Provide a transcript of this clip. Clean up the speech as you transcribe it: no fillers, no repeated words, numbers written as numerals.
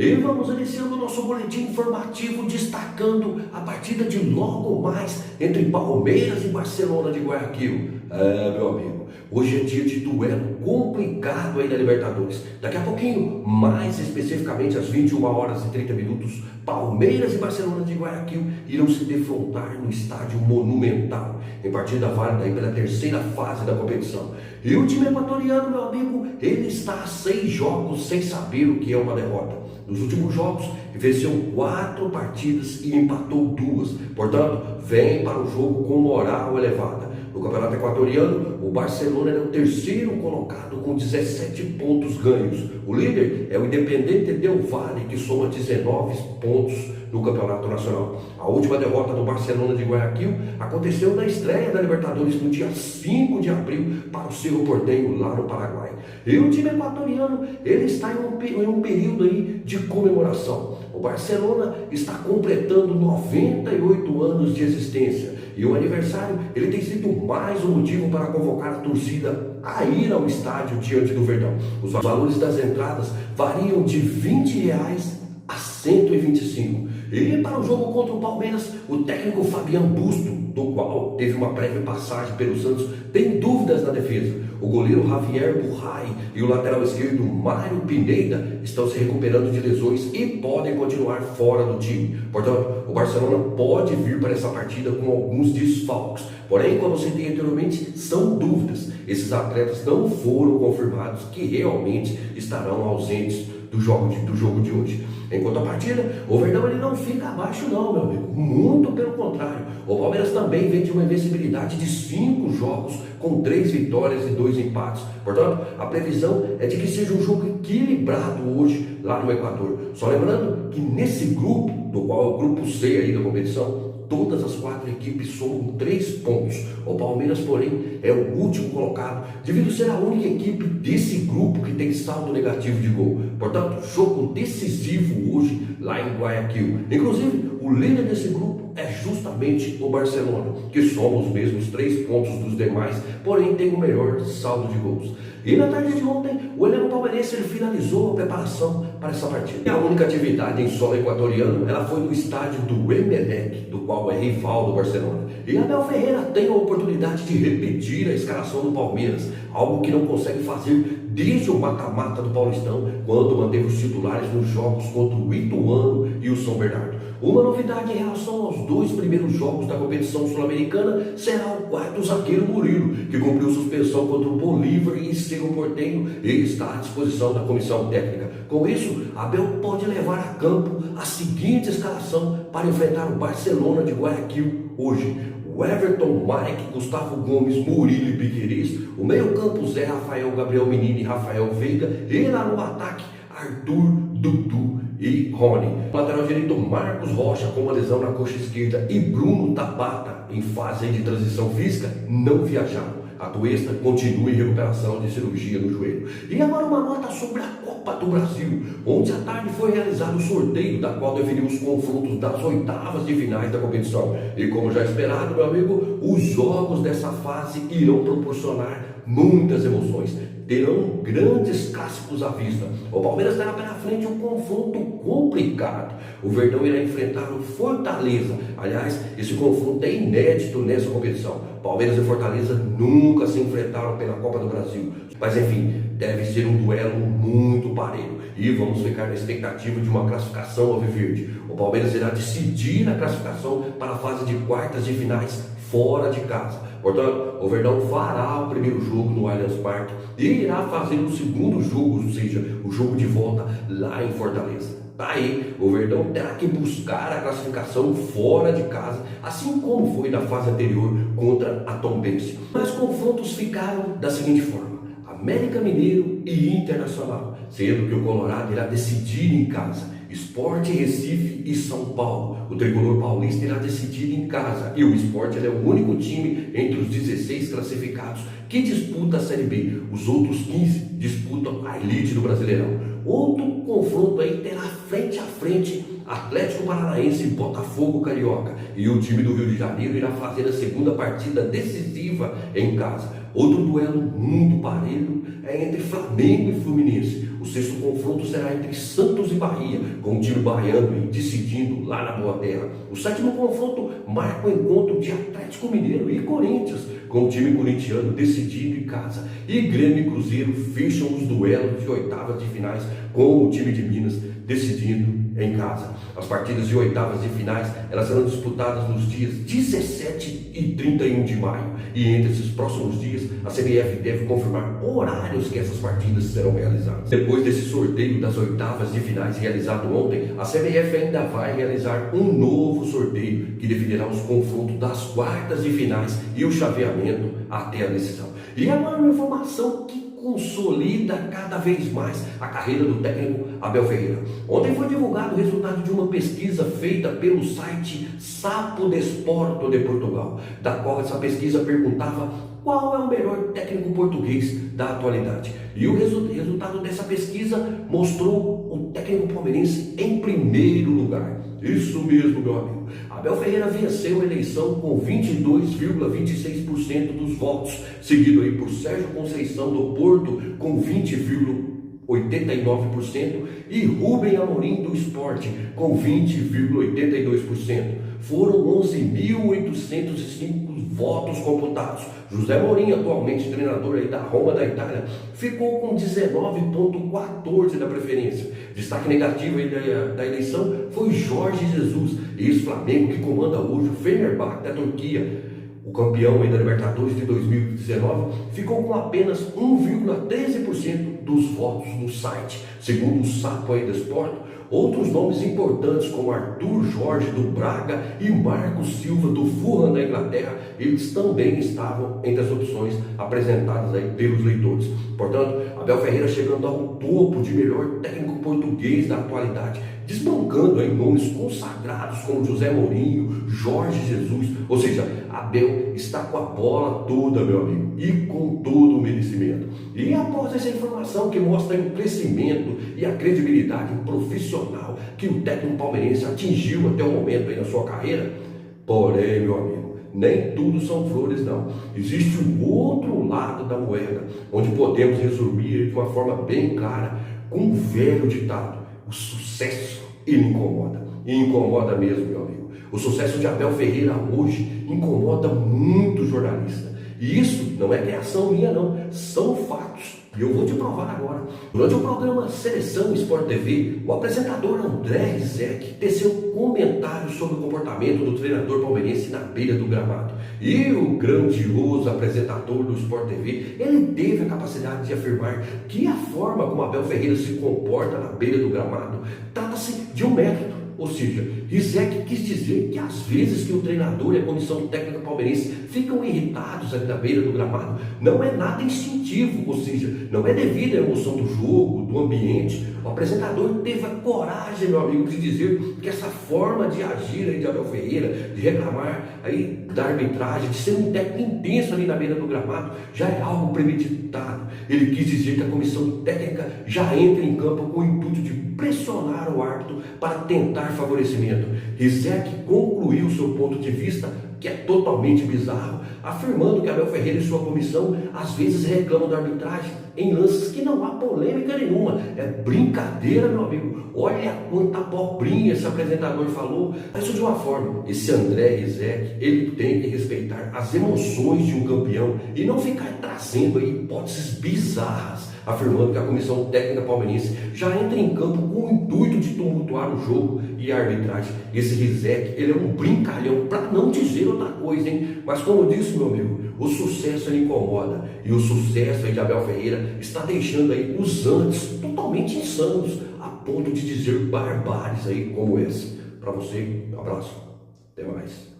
E vamos iniciando o nosso boletim informativo destacando a partida de logo mais entre Palmeiras e Barcelona de Guayaquil. Meu amigo, hoje é dia de duelo complicado aí na Libertadores. Daqui a pouquinho, mais especificamente às 21 horas e 30 minutos, Palmeiras e Barcelona de Guayaquil irão se defrontar no estádio Monumental, em partida válida aí pela terceira fase da competição. E o time equatoriano, meu amigo, ele está a 6 jogos sem saber o que é uma derrota. Nos últimos jogos, venceu 4 partidas e empatou 2. Portanto, vem para o jogo com moral elevada. No Campeonato Equatoriano, o Barcelona é o terceiro colocado com 17 pontos ganhos. O líder é o Independiente del Valle, que soma 19 pontos no Campeonato Nacional. A última derrota do Barcelona de Guayaquil aconteceu na estreia da Libertadores no dia 5 de abril para o Cerro Porteño, lá no Paraguai. E o time equatoriano, ele está em um período aí de comemoração. O Barcelona está completando 98 anos de existência. E o aniversário, ele tem sido mais um motivo para convocar a torcida a ir ao estádio diante do Verdão. Os valores das entradas variam de R$ 20 a 125. E para o jogo contra o Palmeiras, o técnico Fabián Busto, do qual teve uma breve passagem pelo Santos, tem dúvidas na defesa. O goleiro Javier Burray e o lateral esquerdo Mário Pineda estão se recuperando de lesões e podem continuar fora do time. Portanto, o Barcelona pode vir para essa partida com alguns desfalques. Porém, como eu citei anteriormente, são dúvidas. Esses atletas não foram confirmados que realmente estarão ausentes do jogo de hoje. Enquanto a partida, o Verdão ele não fica abaixo não, meu amigo. Muito pelo contrário. O Palmeiras também vem de uma invencibilidade de 5 jogos com 3 vitórias e 2 empates. Portanto, a previsão é de que seja um jogo equilibrado hoje lá no Equador. Só lembrando que nesse grupo, do qual é o grupo C aí da competição, todas as 4 equipes somam 3 pontos. O Palmeiras, porém, é o último colocado, devido ser a única equipe desse grupo que tem saldo negativo de gol. Portanto, jogo decisivo hoje lá em Guayaquil. Inclusive, o líder desse grupo é justamente o Barcelona, que soma os mesmos 3 pontos dos demais, porém tem o melhor saldo de gols. E na tarde de ontem, o elenco palmeirense ele finalizou a preparação para essa partida. E a única atividade em solo equatoriano, ela foi no estádio do Emelec, do qual é rival do Barcelona. E Abel Ferreira tem a oportunidade de repetir a escalação do Palmeiras, algo que não consegue fazer desde o mata-mata do Paulistão, quando manteve os titulares nos jogos contra o Ituano e o São Bernardo. Uma novidade em relação aos 2 primeiros jogos da competição sul-americana será o 4º zagueiro Murilo, que cumpriu suspensão contra o Bolívar e Cerro Porteño e está à disposição da comissão técnica. Com isso, Abel pode levar a campo a seguinte escalação para enfrentar o Barcelona de Guayaquil hoje. O Everton, Mike, Gustavo Gomes, Murilo e Piquerez. O meio-campo Zé Rafael, Gabriel Menino e Rafael Veiga. E lá no ataque, Arthur, Dudu e Rony. O lateral direito Marcos Rocha com uma lesão na coxa esquerda e Bruno Tabata em fase de transição física não viajaram. A Tuesta continua em recuperação de cirurgia no joelho. E agora uma nota sobre a Copa do Brasil. Ontem à tarde foi realizado o sorteio, da qual definiu os confrontos das oitavas de finais da competição. E como já esperado, meu amigo, os jogos dessa fase irão proporcionar muitas emoções. Terão grandes clássicos à vista. O Palmeiras terá pela frente um confronto complicado. O Verdão irá enfrentar o Fortaleza. Aliás, esse confronto é inédito nessa competição. Palmeiras e Fortaleza nunca se enfrentaram pela Copa do Brasil. Mas enfim, deve ser um duelo muito parelho. E vamos ficar na expectativa de uma classificação alviverde. O Palmeiras irá decidir a classificação para a fase de quartas de finais fora de casa. Portanto, o Verdão fará o primeiro jogo no Allianz Parque e irá fazer o segundo jogo, ou seja, o jogo de volta lá em Fortaleza. Daí, o Verdão terá que buscar a classificação fora de casa, assim como foi na fase anterior contra a Tombense. Mas confrontos ficaram da seguinte forma: América Mineiro e Internacional, sendo que o Colorado irá decidir em casa. Sport, Recife e São Paulo. O tricolor paulista irá decidir em casa. E o Sport é o único time entre os 16 classificados que disputa a Série B. Os outros 15 disputam a elite do Brasileirão. Outro confronto aí terá frente a frente, Atlético Paranaense e Botafogo Carioca. E o time do Rio de Janeiro irá fazer a segunda partida decisiva em casa. Outro duelo muito parelho é entre Flamengo e Fluminense. O sexto confronto será entre Santos e Bahia, com o time baiano decidindo lá na Boa Terra. O sétimo confronto marca o encontro de Atlético Mineiro e Corinthians, com o time corintiano decidindo em casa. E Grêmio e Cruzeiro fecham os duelos de oitavas de finais, com o time de Minas decidindo em casa. As partidas de oitavas de finais, elas serão disputadas nos dias 17 e 31 de maio. E entre esses próximos dias, a CBF deve confirmar horários que essas partidas serão realizadas. Depois desse sorteio das oitavas de finais realizado ontem, a CBF ainda vai realizar um novo sorteio que definirá os confrontos das quartas de finais e o chaveamento até a decisão. E agora uma informação que consolida cada vez mais a carreira do técnico Abel Ferreira. Ontem foi divulgado o resultado de uma pesquisa feita pelo site Sapo Desporto de Portugal, da qual essa pesquisa perguntava qual é o melhor técnico português da atualidade. E o resultado dessa pesquisa mostrou o técnico palmeirense em primeiro lugar. Isso mesmo, meu amigo. Abel Ferreira venceu a eleição com 22,26% dos votos, seguido aí por Sérgio Conceição do Porto com 20,89% e Rubem Amorim do Sport com 20,82%. Foram 11.805 votos computados. José Mourinho, atualmente treinador aí da Roma da Itália, ficou com 19,14% da preferência. Destaque negativo aí da eleição foi Jorge Jesus, ex-Flamengo, que comanda hoje o Fenerbahçe da Turquia. O campeão aí da Libertadores de 2019 ficou com apenas 1,13% dos votos no site. Segundo o Sapo aí do Esporte, outros nomes importantes como Arthur Jorge do Braga e Marcos Silva do Fulham da Inglaterra, eles também estavam entre as opções apresentadas aí pelos leitores. Portanto, Abel Ferreira chegando ao topo de melhor técnico português da atualidade, desbancando aí nomes consagrados como José Mourinho, Jorge Jesus. Ou seja, Abel está com a bola toda, meu amigo, e com todo o merecimento. E após essa informação que mostra o crescimento e a credibilidade profissional que o técnico palmeirense atingiu até o momento aí na sua carreira, porém, meu amigo, nem tudo são flores, não. Existe um outro lado da moeda, onde podemos resumir de uma forma bem clara com um velho ditado: o sucesso, ele incomoda. E incomoda mesmo, meu amigo. O sucesso de Abel Ferreira hoje incomoda muito jornalista. E isso não é criação minha, não. São fatos. E eu vou te provar agora. Durante o programa Seleção Sport TV, o apresentador André Rizek teceu comentários sobre o comportamento do treinador palmeirense na beira do gramado. E o grandioso apresentador do Sport TV, ele teve a capacidade de afirmar que a forma como Abel Ferreira se comporta na beira do gramado trata-se de um método. Ou seja, Rizek quis dizer que às vezes que o treinador e a comissão técnica palmeirense ficam irritados ali na beira do gramado, não é nada instintivo, ou seja, não é devido à emoção do jogo, do ambiente. O apresentador teve a coragem, meu amigo, de dizer que essa forma de agir aí de Abel Ferreira, de reclamar aí da arbitragem, de ser um técnico intenso ali na beira do gramado, já é algo premeditado. Ele quis dizer que a comissão técnica já entra em campo com o intuito de pressionar o árbitro para tentar favorecimento. Rizek concluiu seu ponto de vista, que é totalmente bizarro, afirmando que Abel Ferreira e sua comissão às vezes reclamam da arbitragem em lances que não há polêmica nenhuma. É brincadeira, meu amigo. Olha quanta abobrinha esse apresentador falou. Isso de uma forma, esse André Rizek, ele tem que respeitar as emoções de um campeão e não ficar trazendo aí hipóteses bizarras, afirmando que a comissão técnica palmeirense já entra em campo com o intuito de tumultuar o jogo e a arbitragem. Esse Rizek, ele é um brincalhão, para não dizer outra coisa, hein? Mas como eu disse, meu amigo, o sucesso ele incomoda. E o sucesso aí de Abel Ferreira está deixando aí os antes totalmente insanos, a ponto de dizer barbáries aí como essa. Para você, um abraço. Até mais.